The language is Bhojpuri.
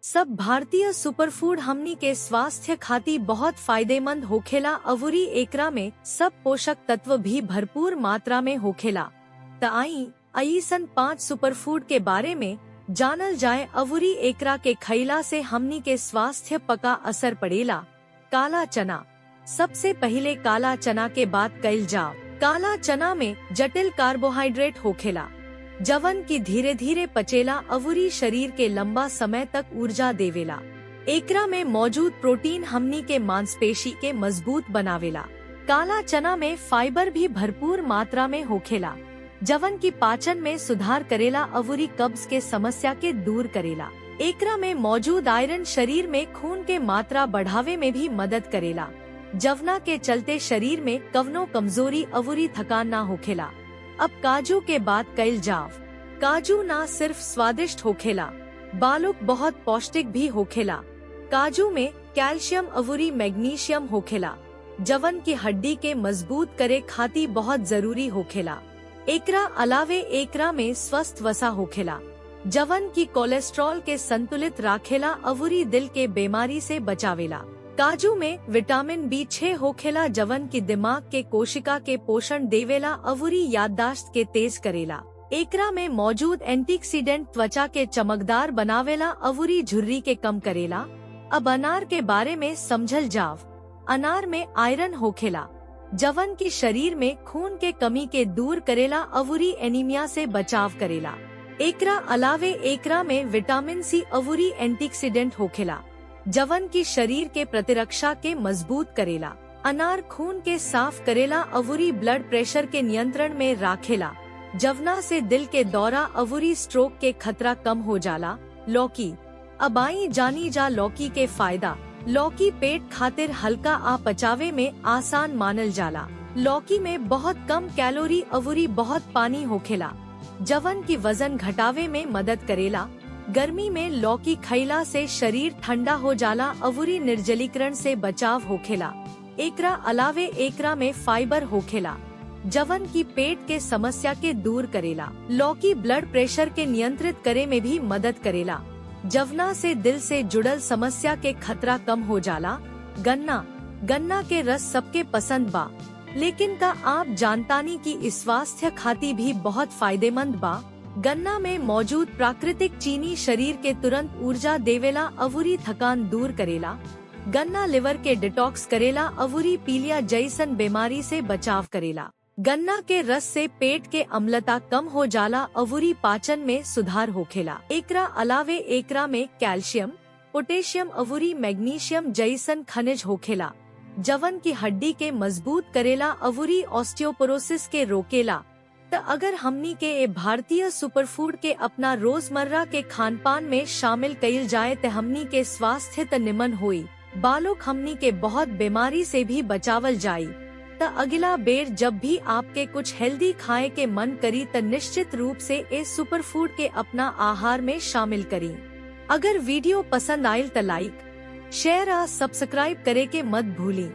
सब भारतीय सुपरफूड हमनी के स्वास्थ्य खाती बहुत फायदेमंद होखेला। अवुरी एकरा में सब पोषक तत्व भी भरपूर मात्रा में होखेला। त आई अइसन 5 सुपरफूड के बारे में जानल जाए। अवुरी एकरा के खइला से हमनी के स्वास्थ्य पका असर पड़ेला। काला चना। सबसे पहले काला चना के बात कइल जाव। काला चना में जटिल कार्बोहाइड्रेट होखेला जवन की धीरे धीरे पचेला। अवुरी शरीर के लंबा समय तक ऊर्जा देवेला। एकरा में मौजूद प्रोटीन हमनी के मांसपेशी के मजबूत बनावेला। काला चना में फाइबर भी भरपूर मात्रा में होखेला जवन की पाचन में सुधार करेला। अवुरी कब्ज के समस्या के दूर करेला। एकरा में मौजूद आयरन शरीर में खून के मात्रा बढ़ावे में भी मदद करेला। जवना के चलते शरीर में कवनो कमजोरी अवुरी थकान ना होखेला। अब काजू के बात कइल जाव। काजू ना सिर्फ स्वादिष्ट होखेला बालुक बहुत पौष्टिक भी होखेला। काजू में कैल्शियम अवुरी मैग्नीशियम होखेला जवन की हड्डी के मजबूत करे खाती बहुत जरूरी होखेला। एकरा अलावे एकरा में स्वस्थ वसा होखेला जवन की कोलेस्ट्रॉल के संतुलित राखेला। अवुरी दिल के बीमारी से बचावेला। काजू में विटामिन B6 होखेला जवन की दिमाग के कोशिका के पोषण देवेला। अवुरी याददाश्त के तेज करेला। एकरा में मौजूद एंटीऑक्सीडेंट त्वचा के चमकदार बनावेला। अवुरी झुर्री के कम करेला। अब अनार के बारे में समझल जाव। अनार में आयरन होखेला जवन की शरीर में खून के कमी के दूर करेला। अवुरी एनीमिया से बचाव करेला। एकरा अलावे एकरा में विटामिन C अवुरी एंटीऑक्सीडेंट होखेला जवन की शरीर के प्रतिरक्षा के मजबूत करेला। अनार खून के साफ करेला। अवुरी ब्लड प्रेशर के नियंत्रण में राखेला जवना से दिल के दौरा अवुरी स्ट्रोक के खतरा कम हो जाला। लौकी। अब आई जानी जा लौकी के फायदा। लौकी पेट खातिर हल्का आ पचावे में आसान मानल जाला। लौकी में बहुत कम कैलोरी अवुरी बहुत पानी होखेला जवन की वजन घटावे में मदद करेला। गर्मी में लौकी खइला से शरीर ठंडा हो जाला। अवुरी निर्जलीकरण से बचाव होखेला। एकरा अलावे एकरा में फाइबर होखेला जवन की पेट के समस्या के दूर करेला। लौकी ब्लड प्रेशर के नियंत्रित करे में भी मदद करेला जवना से दिल से जुड़ल समस्या के खतरा कम हो जाला। गन्ना। गन्ना के रस सबके पसंद बा लेकिन का आप जानतानी की इस स्वास्थ्य खाती भी बहुत फायदेमंद बा। गन्ना में मौजूद प्राकृतिक चीनी शरीर के तुरंत ऊर्जा देवेला। अवुरी थकान दूर करेला। गन्ना लिवर के डिटॉक्स करेला। अवुरी पीलिया जैसन बीमारी से बचाव करेला। गन्ना के रस से पेट के अम्लता कम हो जाला। अवुरी पाचन में सुधार होखेला। एकरा अलावे एकरा में कैल्शियम पोटेशियम अवुरी मैग्नीशियम जैसन खनिज होखेला जवन की हड्डी के मजबूत करेला। अवुरी ऑस्टियोपोरोसिस के रोकेला। तो अगर हमनी के ए भारतीय सुपरफूड के अपना रोजमर्रा के खानपान में शामिल कइल जाए तो हमनी के स्वास्थ्य त निमन होई। बालुक हमनी के बहुत बीमारी से भी बचावल जाई। तो अगला बेर जब भी आपके कुछ हेल्दी खाए के मन करी तो निश्चित रूप से इस सुपरफूड के अपना आहार में शामिल करी। अगर वीडियो पसंद आयल तो लाइक शेयर और सब्सक्राइब करे के मत भूली।